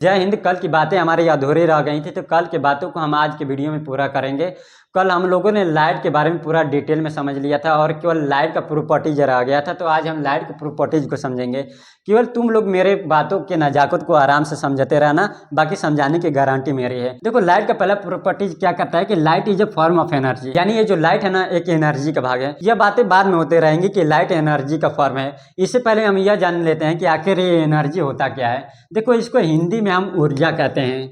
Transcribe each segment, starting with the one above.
जय हिंद। कल की बातें हमारी अधूरी रह गई थी, तो कल की बातों को हम आज के वीडियो में पूरा करेंगे। कल हम लोगों ने लाइट के बारे में पूरा डिटेल में समझ लिया था और केवल लाइट का प्रॉपर्टीज रह गया था। तो आज हम लाइट की प्रॉपर्टीज को समझेंगे। केवल तुम लोग मेरे बातों के नजाकत को आराम से समझते रहना, बाकी समझाने की गारंटी मेरी है। देखो, लाइट का पहला प्रॉपर्टीज क्या करता है कि light is a form of energy, यानी ये जो लाइट है ना, एक एनर्जी का भाग है। यह बातें बाद में होते रहेंगी कि लाइट एनर्जी का फॉर्म है। इससे पहले हम यह जान लेते हैं कि आखिर ये एनर्जी होता क्या है। देखो, इसको हिंदी में हम ऊर्जा कहते हैं।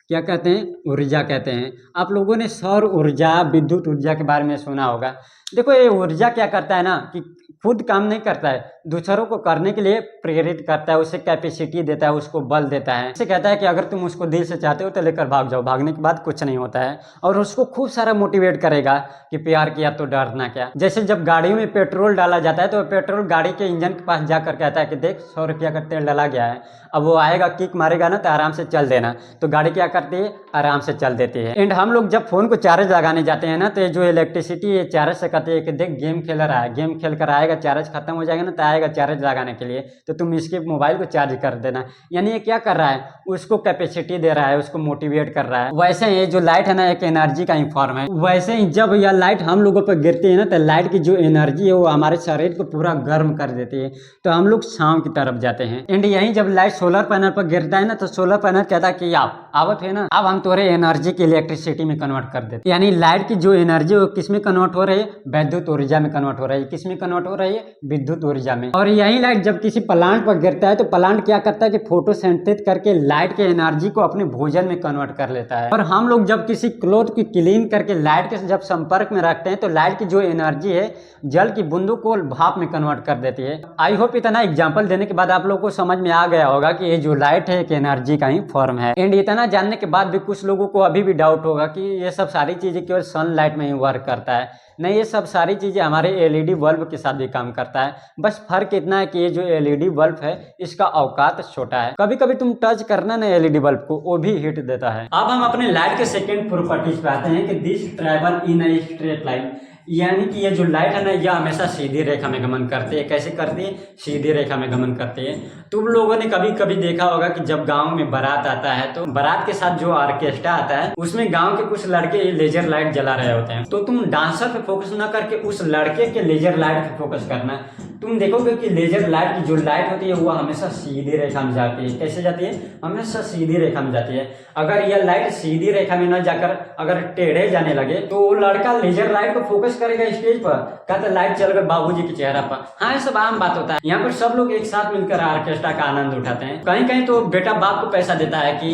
क्या कहते हैं? ऊर्जा कहते हैं। आप लोगों ने सौर ऊर्जा, विद्युत ऊर्जा के बारे में सुना होगा। देखो, ये ऊर्जा क्या करता है ना कि खुद काम नहीं करता है, दूसरों को करने के लिए प्रेरित करता है, उसे कैपेसिटी देता है, उसको बल देता है। इसे कहता है कि अगर तुम उसको दिल से चाहते हो तो लेकर भाग जाओ, भागने के बाद कुछ नहीं होता है। और उसको खूब सारा मोटिवेट करेगा कि प्यार किया तो डरना क्या। जैसे जब गाड़ियों में पेट्रोल डाला जाता है तो पेट्रोल गाड़ी के इंजन के पास जाकर कहता है कि देख 100 रुपया का तेल डाला गया है। अब वो आएगा, किक मारेगा ना तो आराम से चल देना। तो गाड़ी क्या करती है? आराम से चल देती है। एंड हम लोग जब फोन को चार्ज लगाने जाते हैं ना, तो जो इलेक्ट्रिसिटी है चार्ज से कहते हैं कि देख गेम खेल रहा है, गेम खेल कर आएगा, चार्ज खत्म हो जाएगा ना तो आएगा चार्ज लगाने के लिए, तो तुम इसके मोबाइल को चार्ज कर देना। यानी ये क्या कर रहा है? उसको कैपेसिटी दे रहा है, उसको मोटिवेट कर रहा है। वैसे ही जो लाइट है ना, एक एनर्जी का ही फॉर्म है। वैसे ही जब यह लाइट हम लोगों पर गिरती है ना, तो लाइट की जो एनर्जी है वो हमारे शरीर को पूरा गर्म कर देती है, तो हम लोग शाम की तरफ जाते हैं। एंड यही जब लाइट सोलर पैनल पर गिरता है ना, तो सोलर पैनल कहता है कि आवत है ना, अब हम तुम्हारे एनर्जी की इलेक्ट्रिसिटी में कन्वर्ट कर देते। यानी लाइट की जो एनर्जी है वो किस में कन्वर्ट हो रही है? विद्युत ऊर्जा में कन्वर्ट हो रही है। किस में कन्वर्ट हो रही है? विद्युत ऊर्जा में। और यही लाइट जब किसी प्लांट पर गिरता है तो प्लांट क्या करता है कि फोटोसिंथेसिस करके लाइट के एनर्जी को अपने भोजन में कन्वर्ट कर लेता है। और हम लोग जब किसी क्लॉथ की क्लीन करके लाइट के जब संपर्क में रखते हैं तो लाइट की जो एनर्जी है जल की बूंदों को भाप में कन्वर्ट कर देती है। आई होप इतना एग्जाम्पल देने के बाद आप लोगों को समझ में आ गया होगा कि ये जो लाइट है एक एनर्जी का ही फॉर्म है। एंड इतना जानने के बाद भी कुछ लोगों को अभी भी डाउट होगा कि ये सब सारी चीजें केवल सनलाइट में ही वर्क करता है। नहीं, ये सब सारी चीज़ें हमारे एलईडी बल्ब के साथ भी काम करता है। बस फर्क इतना है कि ये जो एलईडी बल्ब है इसका औकात छोटा है। कभी कभी तुम टच करना ना एलईडी बल्ब को, वो भी हीट देता है। अब हम अपने लाइट के सेकेंड प्रॉपर्टीज पे आते हैं कि this travel in a straight line, यानी कि ये जो लाइट है ना यह हमेशा सीधी रेखा में गमन करती है। कैसे करती है? सीधी रेखा में गमन करती है। तुम लोगों ने कभी कभी देखा होगा कि जब गांव में बारात आता है तो बारात के साथ जो ऑर्केस्ट्रा आता है उसमें गांव के कुछ लड़के लेजर लाइट जला रहे होते हैं। तो तुम डांसर पे फोकस ना करके उस लड़के के लेजर लाइट पे फोकस करना। तुम देखोगे कि लेजर लाइट की जो लाइट होती है वो हमेशा सीधी रेखा में जाती है। कैसे जाती है? हमेशा सीधी रेखा में जाती है। अगर यह लाइट सीधी रेखा में न जाकर अगर टेढ़े जाने लगे तो वो लड़का लेजर लाइट को फोकस करेगा स्टेज पर, कहते लाइट चल गई बाबूजी के चेहरा पर। हाँ, ये सब आम बात होता है। यहाँ पर सब लोग एक साथ मिलकर ऑर्केस्ट्रा का आनंद उठाते हैं। कहीं कहीं तो बेटा बाप को पैसा देता है कि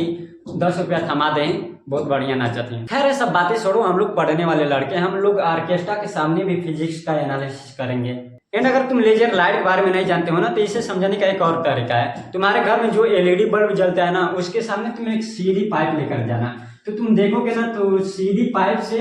10 रुपया थमा दें, बहुत बढ़िया नाचते हैं। खैर, ये सब बातें छोड़ो, हम लोग पढ़ने वाले लड़के, हम लोग ऑर्केस्ट्रा के सामने भी फिजिक्स का एनालिसिस करेंगे। एंड अगर तुम लेजर लाइट के बारे में नहीं जानते हो ना, तो इसे समझने का एक और तरीका है। तुम्हारे घर में जो एलईडी बल्ब जलता है ना, उसके सामने तुम एक सीधी पाइप लेकर जाना, तो तुम देखोगे ना तो सीधी पाइप से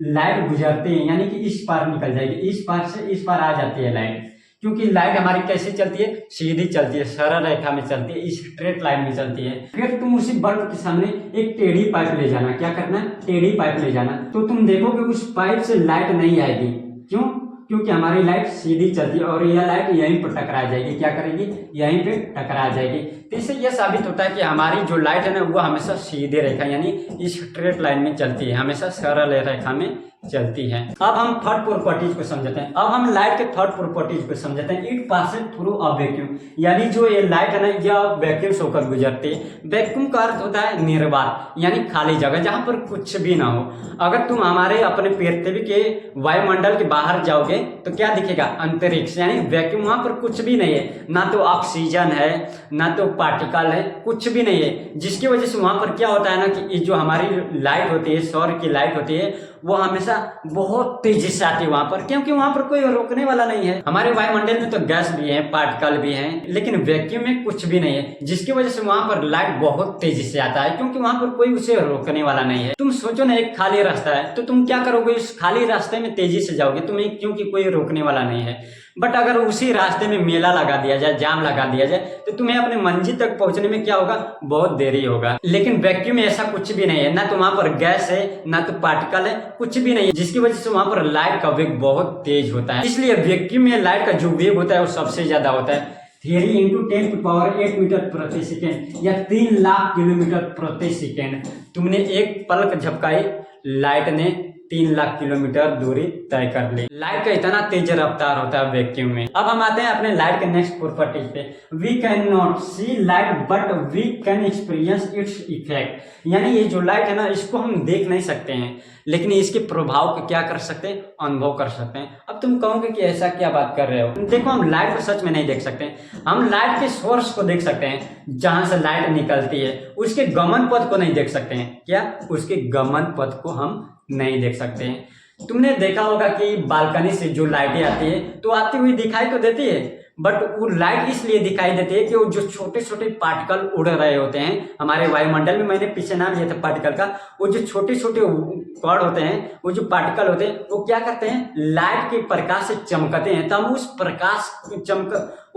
लाइट गुजरती है, यानी कि इस पार निकल जाएगी, इस पार से इस पार आ जाती है लाइट। क्योंकि लाइट हमारी कैसे चलती है? सीधी चलती है, सरल रेखा में चलती है, स्ट्रेट लाइन में चलती है। फिर तुम उसी बल्ब के सामने एक टेढ़ी पाइप ले जाना। क्या करना है? टेढ़ी पाइप ले जाना। तो तुम देखोगे उस पाइप से लाइट नहीं आएगी। क्यों? क्योंकि हमारी लाइट सीधी चलती है और यह लाइट यहीं पर टकरा जाएगी। क्या करेगी? यहीं पे टकरा जाएगी। तो इससे यह साबित होता है कि हमारी जो लाइट है ना वो हमेशा सीधे रेखा यानी स्ट्रेट लाइन में चलती है, हमेशा सरल रेखा में चलती है। अब हम थर्ड प्रॉपर्टीज को समझते हैं। अब हम लाइट के थर्ड प्रॉपर्टीज को समझते हैं। It passes through a vacuum, यानी जो ये लाइट है ना यह वैक्यूम से होकर गुजरती है। वैक्यूम का अर्थ होता है निर्वात, यानी खाली जगह जहां पर कुछ भी ना हो। अगर तुम हमारे अपने पृथ्वी के वायुमंडल के बाहर जाओगे तो क्या दिखेगा? अंतरिक्ष, यानी वैक्यूम, वहां पर कुछ भी नहीं है, ना तो ऑक्सीजन है ना तो पार्टिकल है, कुछ भी नहीं है। जिसकी वजह से वहां पर क्या होता है ना कि जो हमारी लाइट होती है, सौर की लाइट होती है, वो हमेशा बहुत तेजी से आती है वहां पर, क्योंकि वहां पर कोई रोकने वाला नहीं है। हमारे वायुमंडल में तो गैस भी है, पार्टिकल भी है, लेकिन वैक्यूम में कुछ भी नहीं है, जिसकी वजह से वहां पर लाइट बहुत तेजी से आता है, क्योंकि वहां पर कोई उसे रोकने वाला नहीं है। तुम सोचो ना, एक खाली रास्ता है तो तुम क्या करोगे? उस खाली रास्ते में तेजी से जाओगे तुम्हें, क्योंकि कोई रोकने वाला नहीं है। बट अगर उसी रास्ते में मेला लगा दिया जाए, जाम लगा दिया जाए, तो तुम्हें अपने मंजिल तक पहुंचने में क्या होगा? बहुत देरी होगा। लेकिन वैक्यूम में ऐसा कुछ भी नहीं है, ना तो वहां पर गैस है ना तो पार्टिकल है, कुछ भी नहीं है, जिसकी वजह से वहां पर लाइट का वेग बहुत तेज होता है। इसलिए वैक्यूम में लाइट का जो वेग होता है वो सबसे ज्यादा होता है। 3 इंटू 10⁸ मीटर प्रति सेकेंड या 3 लाख किलोमीटर प्रति सेकेंड तुमने एक पलक झपकाई, लाइट ने 3 लाख किलोमीटर दूरी तय कर ली। लाइट का इतना तेज रफ्तार होता है वैक्यूम में। अब हम आते हैं अपने लाइट के नेक्स्ट प्रॉपर्टीज पे। We can not see light but we can experience its effect. यानी ये जो लाइट है ना, इसको हम देख नहीं सकते हैं, लेकिन इसके प्रभाव को क्या कर सकते हैं, अनुभव कर सकते हैं। अब तुम कहोगे कि ऐसा क्या बात कर रहे हो। देखो, हम लाइट को सच में नहीं देख सकते, हम लाइट के सोर्स को देख सकते हैं, जहां से लाइट निकलती है। उसके गमन पथ को नहीं देख सकते हैं। क्या? उसके गमन पथ को हम नहीं देख सकते हैं। तुमने देखा होगा कि बालकनी से जो लाइटें आती है तो आती हुई दिखाई तो देती है, बट वो लाइट इसलिए दिखाई देती है कि वो जो छोटे छोटे पार्टिकल उड़ रहे होते हैं हमारे वायुमंडल में, मैंने पीछे नाम लिया था पार्टिकल का, वो जो छोटे छोटे कण होते हैं, वो जो पार्टिकल होते हैं, वो क्या करते हैं, लाइट के प्रकाश से चमकते हैं। तो हम उस प्रकाश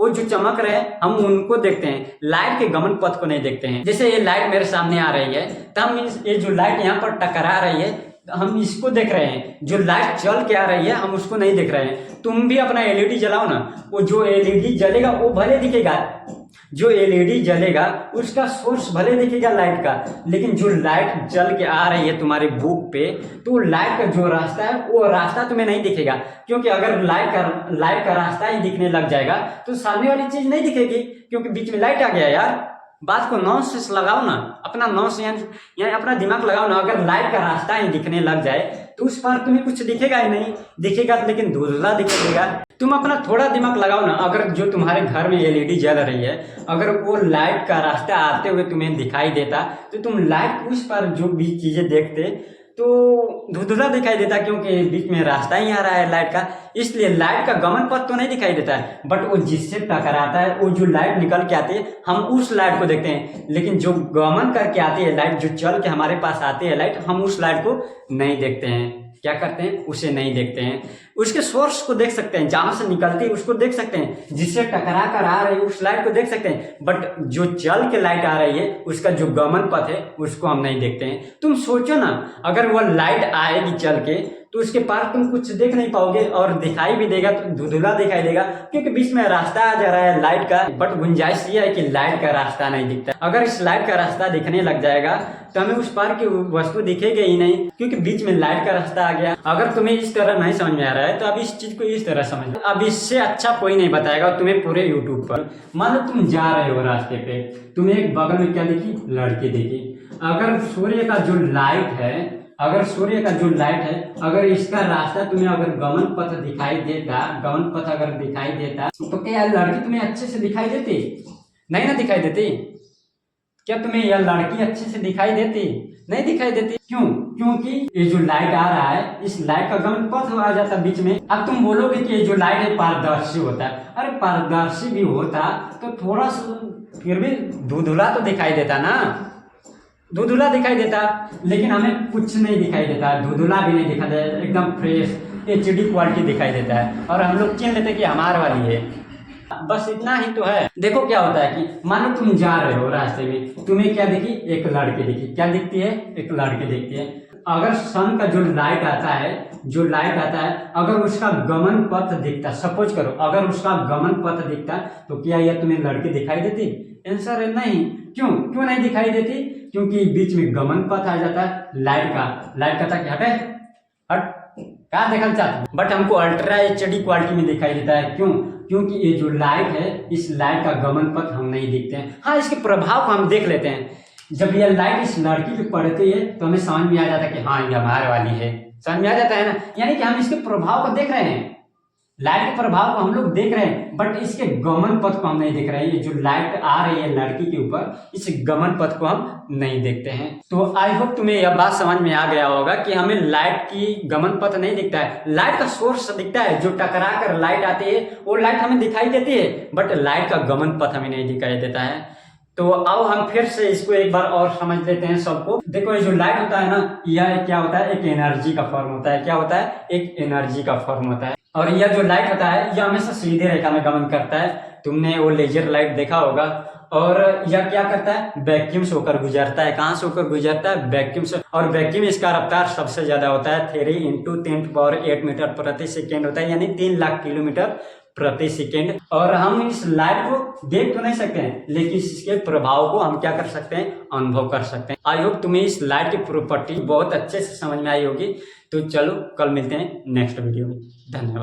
वो जो चमक रहे हैं हम उनको देखते हैं, लाइट के गमन पथ को नहीं देखते हैं। जैसे ये लाइट मेरे सामने आ रही है तो हम ये जो लाइट यहाँ पर टकरा रही है हम इसको देख रहे हैं, जो लाइट चल के आ रही है हम उसको नहीं देख रहे हैं। तुम भी अपना एलईडी जलाओ ना, वो जो एलईडी जलेगा वो भले दिखेगा, जो एलईडी जलेगा उसका सोर्स भले दिखेगा लाइट का, लेकिन जो लाइट जल के आ रही है तुम्हारे बुक पे, तो लाइट का जो रास्ता है वो रास्ता तुम्हें नहीं दिखेगा। क्योंकि अगर लाइट का रास्ता ही दिखने लग जाएगा तो सामने वाली चीज नहीं दिखेगी, क्योंकि बीच में लाइट आ गया। यार बात को नॉनसेंस लगाओ ना, अपना नॉनसेंस यानी अपना दिमाग लगाओ ना। अगर लाइट का रास्ता ही दिखने लग जाए तो उस पर तुम्हें कुछ दिखेगा ही नहीं, दिखेगा लेकिन धुंधला दिखेगा। तुम अपना थोड़ा दिमाग लगाओ ना, अगर जो तुम्हारे घर में एलईडी जल रही है, अगर वो लाइट का रास्ता आते हुए तुम्हें दिखाई देता तो तुम लाइट उस पर जो भी चीजें देखते तो धुंधला दिखाई देता, क्योंकि बीच में रास्ता ही आ रहा है लाइट का। इसलिए लाइट का गमन पथ तो नहीं दिखाई देता है, बट वो जिससे टकराता है, वो जो लाइट निकल के आती है हम उस लाइट को देखते हैं। लेकिन जो गमन करके आती है लाइट, जो चल के हमारे पास आती है लाइट, हम उस लाइट को नहीं देखते हैं। क्या करते हैं, उसे नहीं देखते हैं। उसके सोर्स को देख सकते हैं, जहां से निकलती है उसको देख सकते हैं, जिससे टकरा कर आ रही है उस लाइट को देख सकते हैं, बट जो चल के लाइट आ रही है उसका जो गमन पथ है उसको हम नहीं देखते हैं। तुम सोचो ना, अगर वह लाइट आएगी चल के तो उसके पार तुम कुछ देख नहीं पाओगे, और दिखाई भी देगा तो धुंधला दिखाई देगा, क्योंकि बीच में रास्ता आ जा रहा है लाइट का। बट गुंजाइश ये है कि लाइट का रास्ता नहीं दिखता। अगर इस लाइट का रास्ता दिखने लग जाएगा तो हमें उस पार की वस्तु दिखेगी ही नहीं, क्योंकि बीच में लाइट का रास्ता आ गया। अगर तुम्हें इस तरह नहीं समझ में आ रहा है तो अब इस चीज को इस तरह समझ लो। अब इससे अच्छा कोई नहीं बताएगा तुम्हें पूरे यूट्यूब पर। मान लो तुम जा रहे हो रास्ते पे, तुम्हें एक बगल में क्या दिखी, लड़की दिखी। अगर सूर्य का जो लाइट है, अगर इसका रास्ता तुम्हें अगर गमन पथ दिखाई देता, तो क्या लड़की तुम्हें अच्छे से दिखाई देती? नहीं ना दिखाई देती। क्या तुम्हें यह लड़की अच्छे से दिखाई देती? नहीं दिखाई देती। क्यों? क्योंकि ये जो लाइट आ रहा है, इस लाइट का गमन पथ आ जाता बीच में। अब तुम बोलोगे कि ये जो लाइट है पारदर्शी होता है। अरे पारदर्शी भी होता तो थोड़ा सा फिर भी धुंधला तो दिखाई देता ना, धुंधला दिखाई देता, लेकिन हमें कुछ नहीं दिखाई देता, धुंधला भी नहीं दिखाई देता, एकदम फ्रेश HD क्वालिटी दिखाई देता है, और हम लोग चिन्ह लेते कि हमारे वाली है। बस इतना ही तो है। देखो क्या होता है कि मानो तुम जा रहे हो रास्ते में, तुम्हें क्या दिखी, एक लड़की दिखी। क्या दिखती है? एक लड़की दिखती है। अगर सन का जो लाइट आता है, अगर उसका गमन पथ दिखता, सपोज करो अगर उसका गमन पथ दिखता, तो क्या यह तुम्हें लड़की दिखाई देती? आंसर है नहीं। क्यों नहीं दिखाई देती? क्योंकि बीच में गमन पथ आ जाता है लाइट का था कि हट क्या देखना चाहते, बट हमको अल्ट्रा HD क्वालिटी में दिखाई देता है। क्यों? क्योंकि ये जो लाइट है, इस लाइट का गमन पथ हम नहीं देखते हैं। हाँ, इसके प्रभाव को हम देख लेते हैं। जब यह लाइट इस लड़की पे पड़ती है तो हमें समझ में आ जाता है कि हाँ ये हमारे वाली है, समझ में आ जाता है ना। यानी कि हम इसके प्रभाव को देख रहे हैं, लाइट के प्रभाव को हम लोग देख रहे हैं, बट इसके गमन पथ को हम नहीं देख रहे हैं। ये जो लाइट आ रही है लड़की के ऊपर, इस गमन पथ को हम नहीं देखते हैं। तो आई होप तुम्हें यह बात समझ में आ गया होगा कि हमें लाइट की गमन पथ नहीं दिखता है, लाइट का सोर्स दिखता है। जो टकरा कर लाइट आती है वो लाइट हमें दिखाई देती है, बट लाइट का गमन पथ हमें नहीं दिखाई देता है। तो अब हम फिर से इसको एक बार और समझ लेते हैं सबको। देखो ये जो लाइट होता है ना, यह क्या होता है, एक एनर्जी का फॉर्म होता है। क्या होता है? एक एनर्जी का फॉर्म होता है। और यह जो लाइट होता है यह हमेशा सीधे रेखा में गमन करता है। तुमने वो लेजर लाइट देखा होगा। और यह क्या करता है, वैक्यूम से होकर गुजरता है। कहाँ से होकर गुजरता है? वैक्यूम से। और वैक्यूम इसका रफ्तार सबसे ज्यादा होता है, 3 × 10⁸ मीटर प्रति सेकेंड होता है, यानी 3 लाख किलोमीटर प्रति सेकेंड। और हम इस लाइट को देख तो नहीं सकते हैं, लेकिन इसके प्रभाव को हम क्या कर सकते हैं, अनुभव कर सकते हैं। आई होप तुम्हें इस लाइट की प्रॉपर्टी बहुत अच्छे से समझ में आई होगी। तो चलो कल मिलते हैं नेक्स्ट वीडियो में। धन्यवाद।